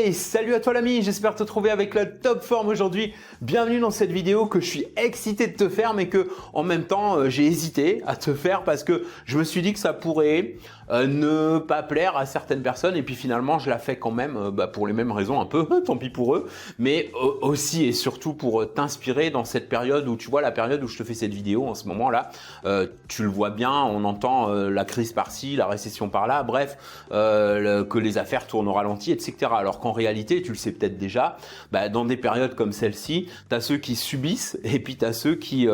Hey, salut à toi l'ami, j'espère te trouver avec la top forme aujourd'hui. Bienvenue dans cette vidéo que je suis excité de te faire mais que en même temps j'ai hésité à te faire parce que je me suis dit que ça pourrait ne pas plaire à certaines personnes et puis finalement je la fais quand même pour les mêmes raisons un peu, tant pis pour eux, mais aussi et surtout pour t'inspirer dans cette période où tu vois la période où je te fais cette vidéo en ce moment là, tu le vois bien, on entend la crise par-ci, la récession par-là, bref, que les affaires tournent au ralenti, etc. Alors qu'en réalité, tu le sais peut-être déjà, dans des périodes comme celle-ci, tu as ceux qui subissent et puis tu as ceux qui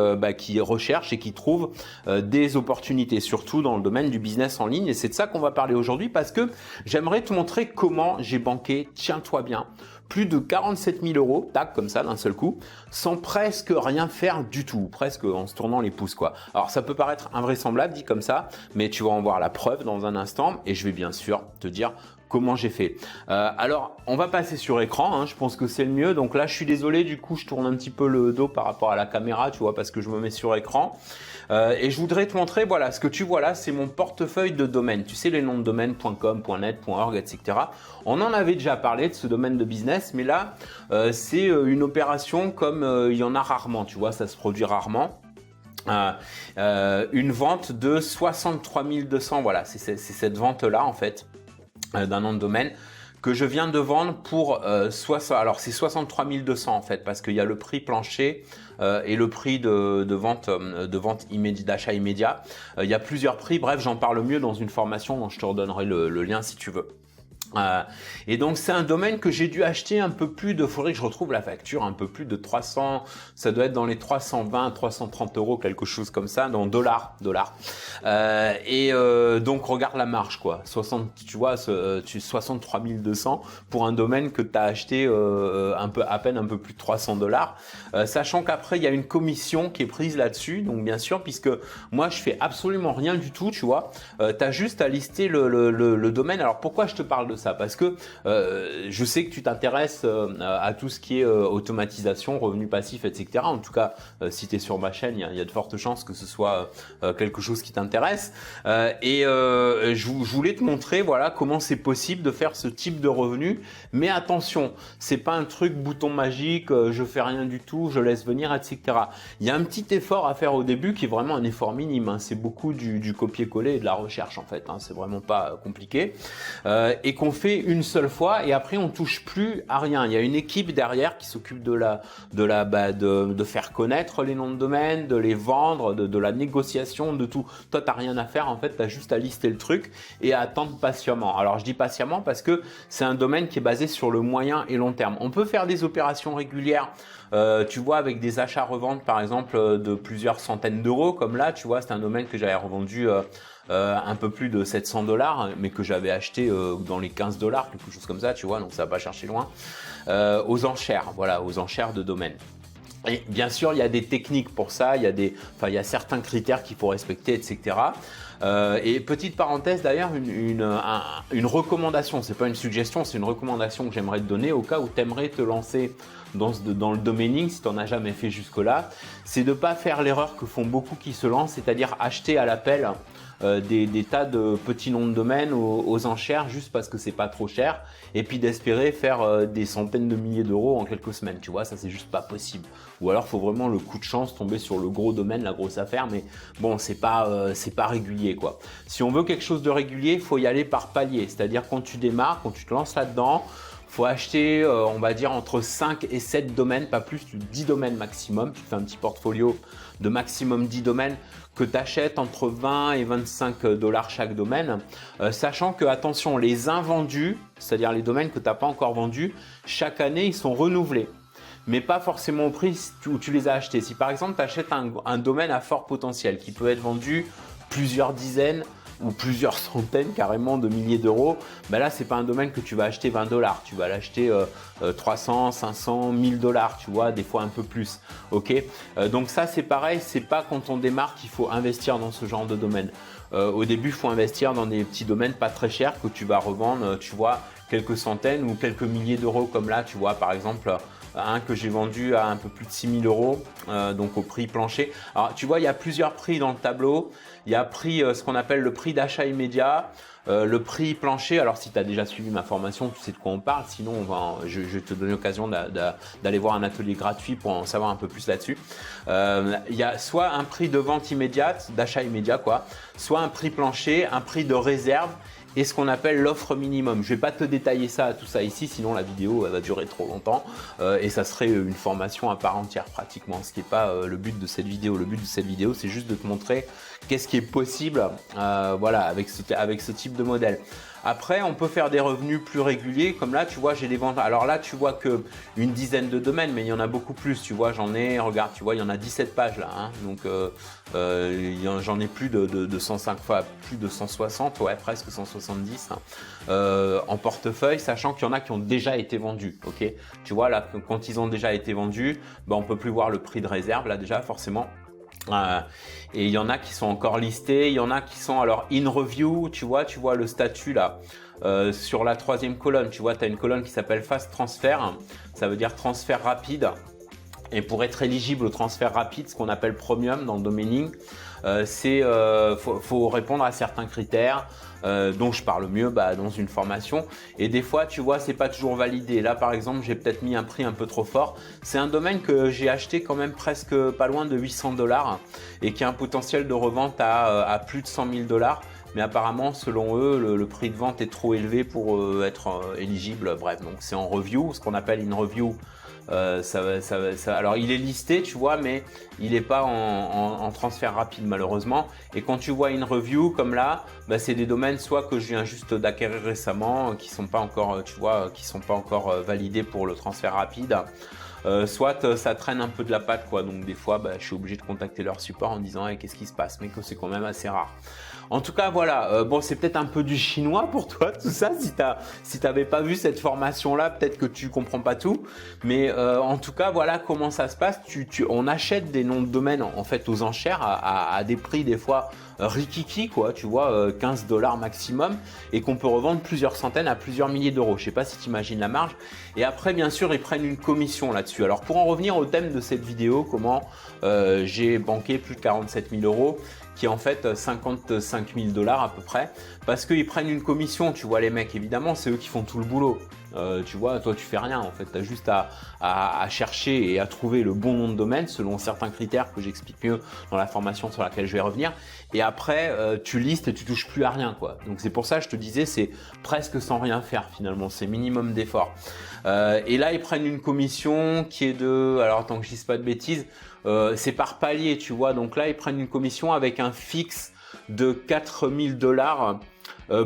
recherchent et qui trouvent des opportunités, surtout dans le domaine du business en ligne. Et c'est de ça qu'on va parler aujourd'hui parce que j'aimerais te montrer comment j'ai banqué, tiens-toi bien, plus de 47 000 euros, tac, comme ça, d'un seul coup, sans presque rien faire du tout, presque en se tournant les pouces, quoi. Alors, ça peut paraître invraisemblable, dit comme ça, mais tu vas en voir la preuve dans un instant et je vais bien sûr te dire comment j'ai fait. Alors, on va passer sur écran, je pense que c'est le mieux. Donc là, je suis désolé, du coup, je tourne un petit peu le dos par rapport à la caméra, tu vois, parce que je me mets sur écran. Et je voudrais te montrer, voilà, ce que tu vois là, c'est mon portefeuille de domaines. Tu sais, les noms de domaines .com, .net, .org, etc. On en avait déjà parlé de ce domaine de business, mais là, c'est une opération comme il y en a rarement, tu vois, ça se produit rarement. Une vente de 63 200, voilà, c'est cette vente-là, en fait, d'un nom de domaine que je viens de vendre pour alors c'est 63 200 en fait parce qu'il y a le prix plancher et le prix de vente immédiat, d'achat immédiat. Il y a plusieurs prix, bref, j'en parle mieux dans une formation dont je te redonnerai le lien si tu veux. Et donc c'est un domaine que j'ai dû acheter un peu plus de, faudrait que je retrouve la facture, un peu plus de 300, ça doit être dans les 320, 330 euros, quelque chose comme ça, dans dollars. Donc regarde la marge quoi, 63 200 pour un domaine que tu as acheté à peine un peu plus de 300 dollars, sachant qu'après il y a une commission qui est prise là-dessus, donc bien sûr puisque moi je fais absolument rien du tout, tu vois, tu as juste à lister le domaine. Alors pourquoi je te parle de ça? Parce que je sais que tu t'intéresses à tout ce qui est automatisation, revenus passifs, etc. En tout cas, si tu es sur ma chaîne, il y a de fortes chances que ce soit quelque chose qui t'intéresse. Je voulais te montrer voilà, comment c'est possible de faire ce type de revenus. Mais attention, c'est pas un truc bouton magique, je fais rien du tout, je laisse venir, etc. Il y a un petit effort à faire au début qui est vraiment un effort minime. C'est beaucoup du copier-coller et de la recherche en fait. C'est vraiment pas compliqué. Et qu'on fait une seule fois et après on touche plus à rien. Il y a une équipe derrière qui s'occupe de faire connaître les noms de domaine, de les vendre, de la négociation, de tout. Toi, t'as rien à faire en fait, t'as juste à lister le truc et à attendre patiemment. Alors je dis patiemment parce que c'est un domaine qui est basé sur le moyen et long terme. On peut faire des opérations régulières, tu vois, avec des achats-reventes par exemple de plusieurs centaines d'euros, comme là, tu vois, c'est un domaine que j'avais revendu un peu plus de 700 dollars, mais que j'avais acheté dans les 15 dollars, quelque chose comme ça, tu vois, donc ça va pas chercher loin, aux enchères, voilà, aux enchères de domaine. Et bien sûr, il y a des techniques pour ça, il y a certains critères qu'il faut respecter, etc. Et petite parenthèse d'ailleurs, une recommandation, c'est pas une suggestion, c'est une recommandation que j'aimerais te donner au cas où tu aimerais te lancer dans le domaining, si tu n'en as jamais fait jusque-là, c'est de ne pas faire l'erreur que font beaucoup qui se lancent, c'est-à-dire acheter à l'appel des tas de petits noms de domaine aux enchères juste parce que c'est pas trop cher et puis d'espérer faire des centaines de milliers d'euros en quelques semaines, tu vois, ça c'est juste pas possible. Ou alors faut vraiment le coup de chance, tomber sur le gros domaine, la grosse affaire, mais bon, c'est pas régulier quoi. Si on veut quelque chose de régulier, il faut y aller par palier, c'est-à-dire quand tu démarres, quand tu te lances là-dedans, faut acheter, on va dire, entre 5 et 7 domaines, pas plus de 10 domaines maximum. Tu fais un petit portfolio de maximum 10 domaines que tu achètes entre 20 et 25 dollars chaque domaine. Sachant que, attention, les invendus, c'est-à-dire les domaines que tu n'as pas encore vendus, chaque année, ils sont renouvelés. Mais pas forcément au prix où tu les as achetés. Si par exemple, tu achètes un domaine à fort potentiel qui peut être vendu plusieurs dizaines ou plusieurs centaines carrément de milliers d'euros, là c'est pas un domaine que tu vas acheter 20 dollars, tu vas l'acheter 300, 500, 1000 dollars, tu vois, des fois un peu plus, ok. Donc ça c'est pareil, c'est pas quand on démarre qu'il faut investir dans ce genre de domaine. Au début il faut investir dans des petits domaines pas très chers que tu vas revendre, tu vois, quelques centaines ou quelques milliers d'euros comme là, tu vois, par exemple un que j'ai vendu à un peu plus de 6 000 €, donc au prix plancher. Alors tu vois, il y a plusieurs prix dans le tableau. Il y a ce qu'on appelle le prix d'achat immédiat, le prix plancher. Alors si tu as déjà suivi ma formation, tu sais de quoi on parle. Sinon, je vais te donner l'occasion d'aller voir un atelier gratuit pour en savoir un peu plus là-dessus. Il y a soit un prix de vente immédiate, d'achat immédiat quoi, soit un prix plancher, un prix de réserve et ce qu'on appelle l'offre minimum. Je vais pas te détailler tout ça ici, sinon la vidéo va durer trop longtemps et ça serait une formation à part entière pratiquement, ce qui n'est pas le but de cette vidéo. Le but de cette vidéo, c'est juste de te montrer qu'est-ce qui est possible voilà, avec ce type de modèle. Après, on peut faire des revenus plus réguliers, comme là, tu vois, j'ai des ventes. Alors là, tu vois que une dizaine de domaines, mais il y en a beaucoup plus. Tu vois, regarde, tu vois, il y en a 17 pages là. Hein, donc, j'en ai plus de 105 fois, plus de 160, ouais, presque 170 en portefeuille, sachant qu'il y en a qui ont déjà été vendus. Ok, tu vois, là, quand ils ont déjà été vendus, ben, on peut plus voir le prix de réserve là déjà, forcément. Et il y en a qui sont encore listés, il y en a qui sont alors in review, tu vois le statut là sur la troisième colonne, tu vois, tu as une colonne qui s'appelle fast transfer, ça veut dire transfert rapide. Et pour être éligible au transfert rapide, ce qu'on appelle premium dans le domaining, faut répondre à certains critères dont je parle mieux dans une formation. Et des fois, tu vois, c'est pas toujours validé. Là, par exemple, j'ai peut-être mis un prix un peu trop fort. C'est un domaine que j'ai acheté quand même presque pas loin de 800 $ et qui a un potentiel de revente à plus de 100 000 $. Mais apparemment, selon eux, le prix de vente est trop élevé pour être éligible. Bref, donc c'est en review, ce qu'on appelle une review. Alors il est listé, tu vois, mais il n'est pas en transfert rapide malheureusement. Et quand tu vois une review comme là, c'est des domaines soit que je viens juste d'acquérir récemment, qui sont pas encore, tu vois, qui sont pas encore validés pour le transfert rapide. Soit ça traîne un peu de la patte quoi, donc des fois je suis obligé de contacter leur support en disant hey, qu'est-ce qui se passe, mais que c'est quand même assez rare. En tout cas voilà, bon c'est peut-être un peu du chinois pour toi tout ça, si t'avais pas vu cette formation là, peut-être que tu comprends pas tout, mais en tout cas voilà comment ça se passe. On achète des noms de domaine en fait aux enchères à des prix des fois rikiki quoi, tu vois, 15 $ maximum, et qu'on peut revendre plusieurs centaines à plusieurs milliers d'euros. Je sais pas si tu imagines la marge. Et après bien sûr ils prennent une commission là-dessus. Alors pour en revenir au thème de cette vidéo, comment j'ai banqué plus de 47 000 €, qui est en fait 55 000 $ à peu près, parce qu'ils prennent une commission, tu vois les mecs, évidemment c'est eux qui font tout le boulot. Tu vois, toi tu fais rien en fait, tu as juste à chercher et à trouver le bon nom de domaine selon certains critères que j'explique mieux dans la formation sur laquelle je vais revenir, et après tu listes et tu touches plus à rien quoi. Donc c'est pour ça que je te disais, c'est presque sans rien faire finalement, c'est minimum d'effort. Et là ils prennent une commission qui est de, alors tant que je dise pas de bêtises, c'est par palier tu vois, donc là ils prennent une commission avec un fixe de 4 000 $,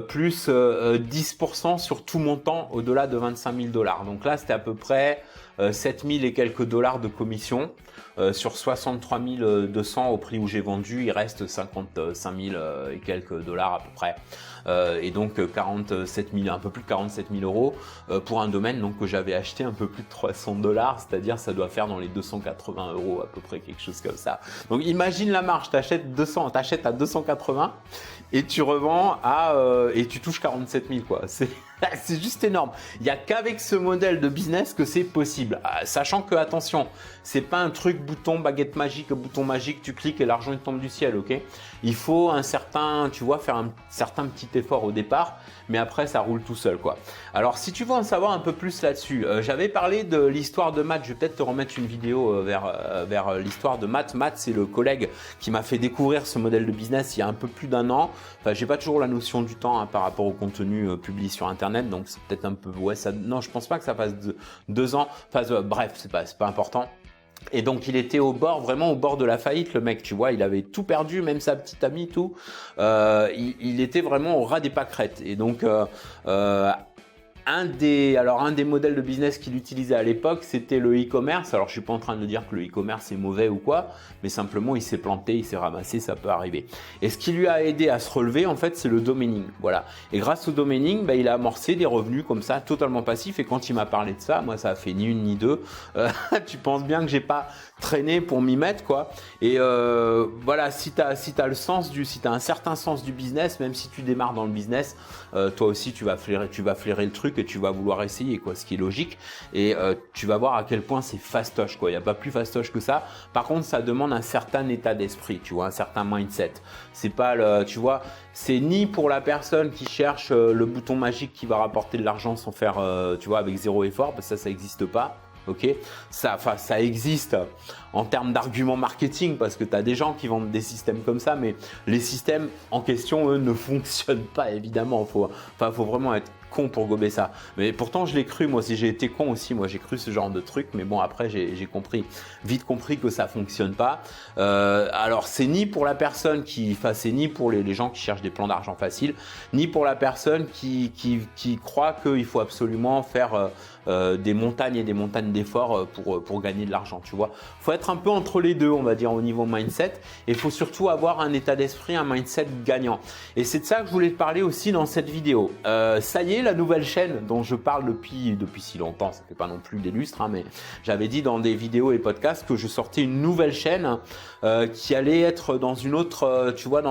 plus 10% sur tout montant au-delà de 25 000 $. Donc là, c'était à peu près 7 000 et quelques dollars de commission. Sur 63 200 au prix où j'ai vendu, il reste 55 000 et quelques dollars à peu près. Et donc 47 000, un peu plus de 47 000 € pour un domaine donc, que j'avais acheté un peu plus de 300 $, c'est-à-dire ça doit faire dans les 280 € à peu près, quelque chose comme ça. Donc imagine la marge, t'achètes à 280 et tu revends et tu touches 47 000 quoi. C'est juste énorme. Il n'y a qu'avec ce modèle de business que c'est possible. Sachant que, attention, c'est pas un truc bouton magique, tu cliques et l'argent il tombe du ciel, ok? Il faut faire un certain petit effort au départ, mais après ça roule tout seul, quoi. Alors, si tu veux en savoir un peu plus là-dessus, j'avais parlé de l'histoire de Matt. Je vais peut-être te remettre une vidéo vers l'histoire de Matt. Matt, c'est le collègue qui m'a fait découvrir ce modèle de business il y a un peu plus d'1 an. Enfin, j'ai pas toujours la notion du temps par rapport au contenu publié sur Internet, donc c'est peut-être un peu, non, je pense pas que ça fasse 2 ans. Enfin, bref, c'est pas important. Et donc il était vraiment au bord de la faillite, le mec, tu vois, il avait tout perdu, même sa petite amie, tout. Il était vraiment au ras des pâquerettes. Et donc un des modèles de business qu'il utilisait à l'époque, c'était le e-commerce. Alors, je suis pas en train de dire que le e-commerce est mauvais ou quoi, mais simplement, il s'est planté, il s'est ramassé, ça peut arriver. Et ce qui lui a aidé à se relever, en fait, c'est le domaining. Voilà. Et grâce au domaining, il a amorcé des revenus comme ça, totalement passifs. Et quand il m'a parlé de ça, moi, ça a fait ni une ni deux. Tu penses bien que j'ai pas traîné pour m'y mettre, quoi. Et voilà, si t'as un certain sens du business, même si tu démarres dans le business, toi aussi, tu vas flairer le truc. truc et tu vas vouloir essayer, quoi, ce qui est logique. Et tu vas voir à quel point c'est fastoche, quoi. Il n'y a pas plus fastoche que ça. Par contre, ça demande un certain état d'esprit, tu vois, un certain mindset. C'est pas le, tu vois, c'est ni pour la personne qui cherche le bouton magique qui va rapporter de l'argent sans faire, tu vois, avec zéro effort, parce que ça n'existe pas. Ok, ça existe en termes d'arguments marketing parce que tu as des gens qui vendent des systèmes comme ça, mais les systèmes en question, eux, ne fonctionnent pas évidemment. Faut vraiment être con pour gober ça. Mais pourtant, je l'ai cru, moi aussi, j'ai été con aussi, moi j'ai cru ce genre de truc, mais bon, après, j'ai vite compris que ça fonctionne pas. Alors, c'est ni pour la personne c'est ni pour les gens qui cherchent des plans d'argent faciles, ni pour la personne qui croit qu'il faut absolument faire des montagnes et des montagnes d'efforts pour gagner de l'argent, tu vois. Faut être un peu entre les deux, on va dire, au niveau mindset, et il faut surtout avoir un état d'esprit, un mindset gagnant. Et c'est de ça que je voulais te parler aussi dans cette vidéo. Ça y est, la nouvelle chaîne dont je parle depuis si longtemps, ça fait pas non plus des lustres, hein, mais j'avais dit dans des vidéos et podcasts que je sortais une nouvelle chaîne qui allait être dans une autre, tu vois,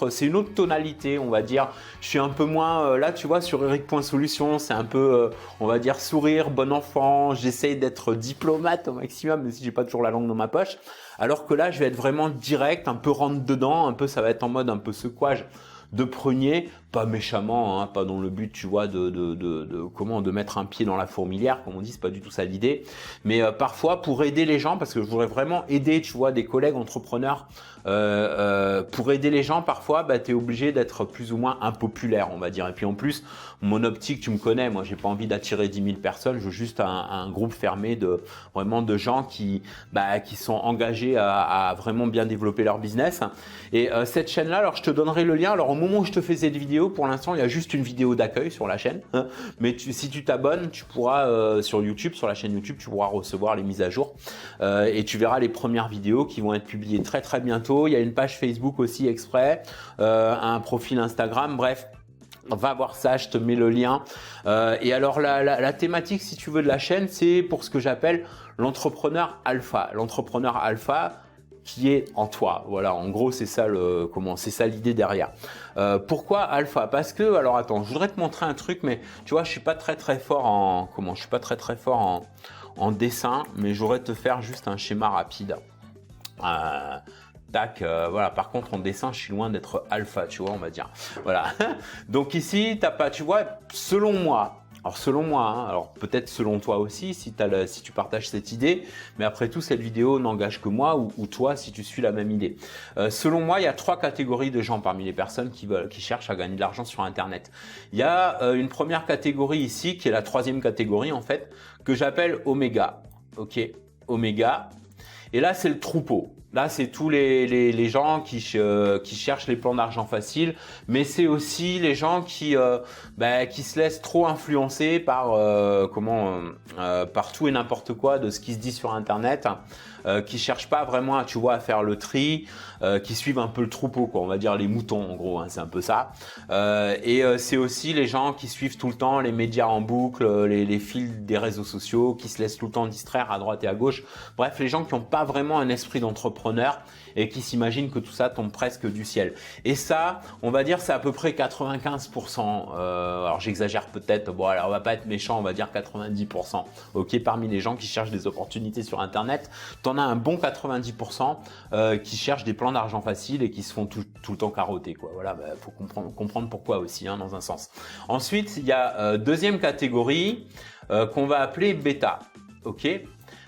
c'est une autre tonalité, on va dire. Je suis un peu moins, là, tu vois, sur Eric.Solutions, c'est un peu, on va dire, sourire, bon enfant, j'essaye d'être diplomate au maximum, même si j'ai pas toujours la langue dans ma poche. Alors que là, je vais être vraiment direct, un peu rentre dedans, un peu, ça va être en mode un peu secouage de prenier, pas méchamment, hein, pas dans le but, tu vois, de mettre un pied dans la fourmilière, comme on dit, c'est pas du tout ça l'idée. Mais parfois, pour aider les gens, parce que je voudrais vraiment aider, tu vois, des collègues entrepreneurs, pour aider les gens, parfois, tu es obligé d'être plus ou moins impopulaire, on va dire. Et puis en plus, mon optique, tu me connais, moi, j'ai pas envie d'attirer 10 000 personnes, je veux juste un groupe fermé vraiment de gens qui sont engagés à vraiment bien développer leur business. Et cette chaîne-là, alors je te donnerai le lien. Alors au moment où je te fais cette vidéo, pour l'instant, il y a juste une vidéo d'accueil sur la chaîne. Mais si tu t'abonnes, tu pourras sur YouTube, sur la chaîne YouTube, tu pourras recevoir les mises à jour. Et tu verras les premières vidéos qui vont être publiées très très bientôt. Il y a une page Facebook aussi exprès, un profil Instagram, bref. Va voir ça, je te mets le lien. Et alors la thématique, si tu veux, de la chaîne, c'est pour ce que j'appelle l'entrepreneur alpha. L'entrepreneur alpha qui est en toi. Voilà, en gros, c'est ça l'idée derrière. Pourquoi alpha? Parce que, alors attends, je voudrais te montrer un truc, mais tu vois, je suis pas très fort en dessin, mais j'aurais te faire juste un schéma rapide. Voilà, par contre en dessin je suis loin d'être alpha, tu vois, on va dire, voilà. Donc ici t'as pas, tu vois, selon moi, hein, alors peut-être selon toi aussi si tu partages cette idée, mais après tout cette vidéo n'engage que moi ou toi si tu suis la même idée. Selon moi, il y a 3 catégories de gens parmi les personnes qui cherchent à gagner de l'argent sur internet. Il y a une première catégorie ici qui est la 3e catégorie en fait, que j'appelle Oméga. Ok, Oméga. Et là c'est le troupeau. Là, c'est tous les gens qui cherchent les plans d'argent faciles, mais c'est aussi les gens qui se laissent trop influencer par par tout et n'importe quoi de ce qui se dit sur Internet, qui cherchent pas vraiment, tu vois, à faire le tri, qui suivent un peu le troupeau, quoi. On va dire les moutons, en gros, hein, c'est un peu ça. C'est aussi les gens qui suivent tout le temps les médias en boucle, les fils des réseaux sociaux, qui se laissent tout le temps distraire à droite et à gauche. Bref, les gens qui n'ont pas vraiment un esprit d'entrepreneur et qui s'imaginent que tout ça tombe presque du ciel. Et ça, on va dire, c'est à peu près 95%. Alors j'exagère peut-être, bon alors on va pas être méchant, on va dire 90%. Ok, parmi les gens qui cherchent des opportunités sur Internet, t'en as un bon 90% qui cherchent des plans d'argent faciles et qui se font tout le temps carotter, quoi. Voilà, faut comprendre pourquoi aussi, hein, dans un sens. Ensuite, il y a deuxième catégorie qu'on va appeler bêta. Ok.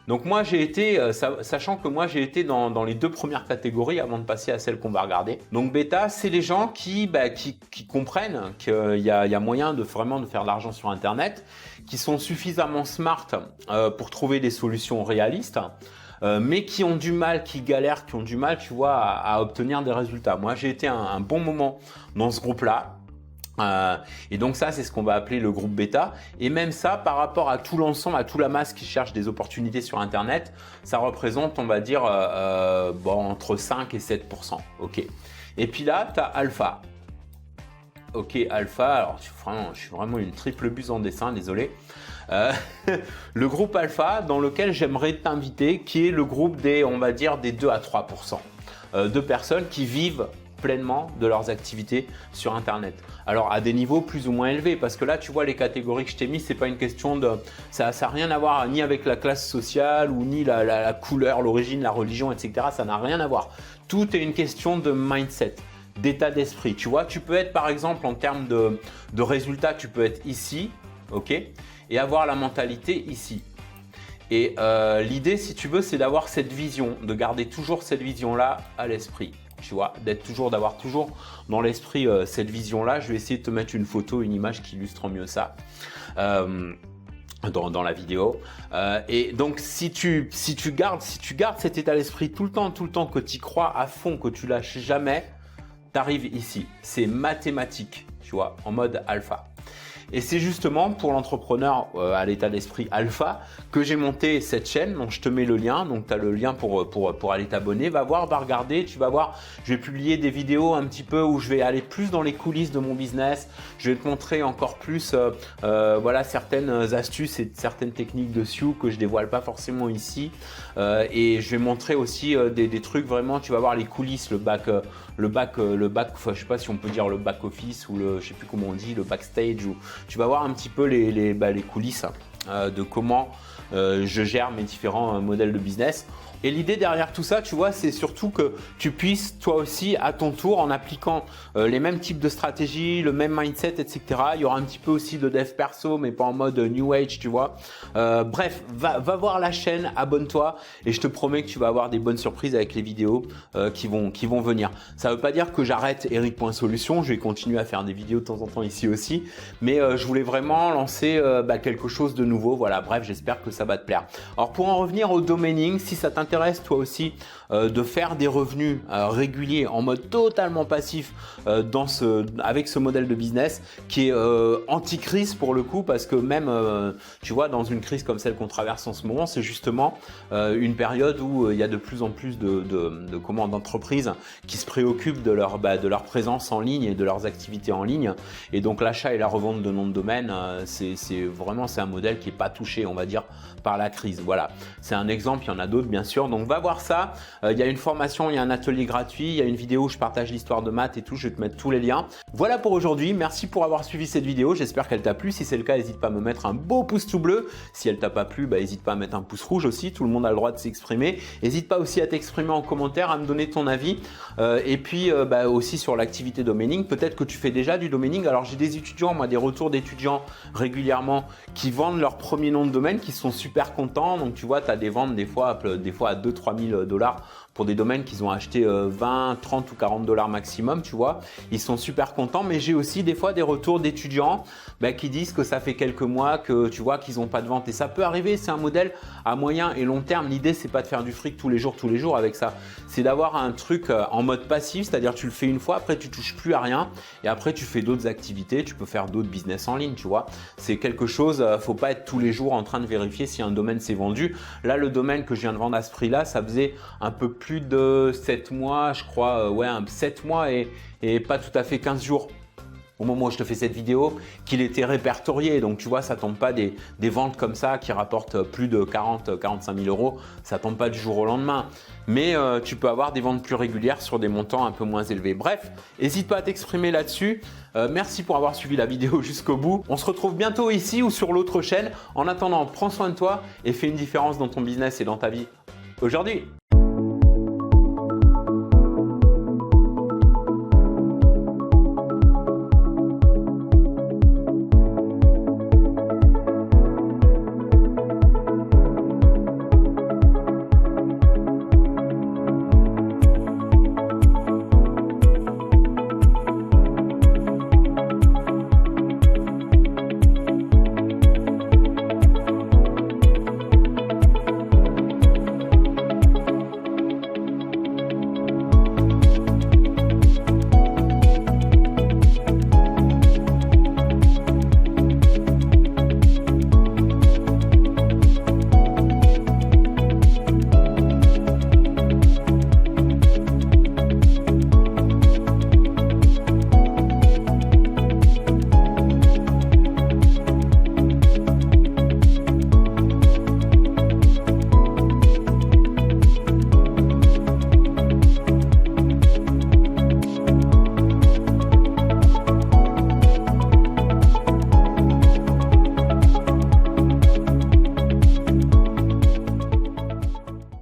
Donc moi j'ai été, sachant que moi j'ai été dans les 2 premières catégories avant de passer à celle qu'on va regarder. Donc bêta, c'est les gens qui comprennent qu'il y a moyen de vraiment de faire de l'argent sur Internet, qui sont suffisamment smart pour trouver des solutions réalistes, mais qui ont du mal, qui galèrent, qui ont du mal, tu vois, à obtenir des résultats. Moi j'ai été un bon moment dans ce groupe-là. Et donc ça, c'est ce qu'on va appeler le groupe bêta. Et même ça, par rapport à tout l'ensemble, à toute la masse qui cherche des opportunités sur Internet, ça représente, on va dire, entre 5 et 7%. Ok. Et puis là, tu as alpha. Ok, alpha. Alors, je suis vraiment une triple buse en dessin, désolé. Le groupe alpha dans lequel j'aimerais t'inviter, qui est le groupe on va dire, des 2 à 3% de personnes qui vivent pleinement de leurs activités sur Internet. Alors à des niveaux plus ou moins élevés, parce que là tu vois les catégories que je t'ai mis, c'est pas une question de, ça n'a rien à voir ni avec la classe sociale ou ni la couleur, l'origine, la religion, etc. Ça n'a rien à voir. Tout est une question de mindset, d'état d'esprit. Tu vois, tu peux être par exemple en termes de résultats, tu peux être ici, ok, et avoir la mentalité ici. Et l'idée, si tu veux, c'est d'avoir cette vision, de garder toujours cette vision-là à l'esprit. Tu vois, d'avoir toujours dans l'esprit cette vision-là. Je vais essayer de te mettre une photo, une image qui illustre mieux ça dans la vidéo. Et donc, si tu gardes cet état d'esprit tout le temps, que tu y crois à fond, que tu lâches jamais, tu arrives ici. C'est mathématique, tu vois, en mode alpha. Et c'est justement pour l'entrepreneur à l'état d'esprit alpha que j'ai monté cette chaîne. Donc je te mets le lien, donc tu as le lien pour aller t'abonner. Va regarder, tu vas voir, je vais publier des vidéos un petit peu où je vais aller plus dans les coulisses de mon business. Je vais te montrer encore plus voilà, certaines astuces et certaines techniques de SEO que je dévoile pas forcément ici. Et je vais montrer aussi des trucs vraiment, tu vas voir les coulisses, le back, enfin, je sais pas si on peut dire le back office ou je sais plus comment on dit, le backstage, ou tu vas voir un petit peu les coulisses de comment je gère mes différents modèles de business. Et l'idée derrière tout ça, tu vois, c'est surtout que tu puisses toi aussi à ton tour, en appliquant les mêmes types de stratégies, le même mindset, etc. Il y aura un petit peu aussi de dev perso, mais pas en mode new age, tu vois. Bref, va voir la chaîne, abonne-toi et je te promets que tu vas avoir des bonnes surprises avec les vidéos qui vont venir. Ça ne veut pas dire que j'arrête Eric.solution, je vais continuer à faire des vidéos de temps en temps ici aussi, mais je voulais vraiment lancer quelque chose de nouveau. Voilà, bref, j'espère que ça va te plaire. Alors pour en revenir au domaining, si ça t'intéresse toi aussi de faire des revenus réguliers en mode totalement passif avec ce modèle de business qui est anti-crise pour le coup, parce que même tu vois, dans une crise comme celle qu'on traverse en ce moment, c'est justement une période où il y a de plus en plus d'entreprises qui se préoccupent de leur présence en ligne et de leurs activités en ligne, et donc l'achat et la revente de noms de domaine, c'est un modèle qui n'est pas touché, on va dire, par la crise. Voilà, c'est un exemple, il y en a d'autres bien sûr. Donc va voir ça, il y a une formation, il y a un atelier gratuit, il y a une vidéo où je partage l'histoire de maths et tout, je vais te mettre tous les liens. Voilà pour aujourd'hui, merci pour avoir suivi cette vidéo, j'espère qu'elle t'a plu. Si c'est le cas, n'hésite pas à me mettre un beau pouce tout bleu. Si elle t'a pas plu, n'hésite pas à mettre un pouce rouge aussi, tout le monde a le droit de s'exprimer. N'hésite pas aussi à t'exprimer en commentaire, à me donner ton avis et puis aussi sur l'activité domaining. Peut-être que tu fais déjà du domaining. Alors j'ai des étudiants, moi des retours d'étudiants régulièrement qui vendent leur premier nom de domaine, qui sont super contents. Donc tu vois, tu as des ventes des fois à 2-3 000 $ pour des domaines qu'ils ont acheté 20, 30 ou 40 $ maximum, tu vois. Ils sont super contents, mais j'ai aussi des fois des retours d'étudiants qui disent que ça fait quelques mois que tu vois qu'ils n'ont pas de vente, et ça peut arriver. C'est un modèle à moyen et long terme. L'idée, c'est pas de faire du fric tous les jours avec ça, c'est d'avoir un truc en mode passif, c'est-à-dire tu le fais une fois, après tu touches plus à rien et après tu fais d'autres activités, tu peux faire d'autres business en ligne, tu vois. C'est quelque chose, faut pas être tous les jours en train de vérifier si un domaine s'est vendu. Là, le domaine que je viens de vendre à ce prix-là, ça faisait un peu plus de 7 mois, je crois, 7 mois et pas tout à fait 15 jours. Au moment où je te fais cette vidéo, qu'il était répertorié. Donc tu vois, ça tombe pas des ventes comme ça qui rapportent plus de 40-45 000 €. Ça tombe pas du jour au lendemain. Mais tu peux avoir des ventes plus régulières sur des montants un peu moins élevés. Bref, n'hésite pas à t'exprimer là-dessus. Merci pour avoir suivi la vidéo jusqu'au bout. On se retrouve bientôt ici ou sur l'autre chaîne. En attendant, prends soin de toi et fais une différence dans ton business et dans ta vie aujourd'hui.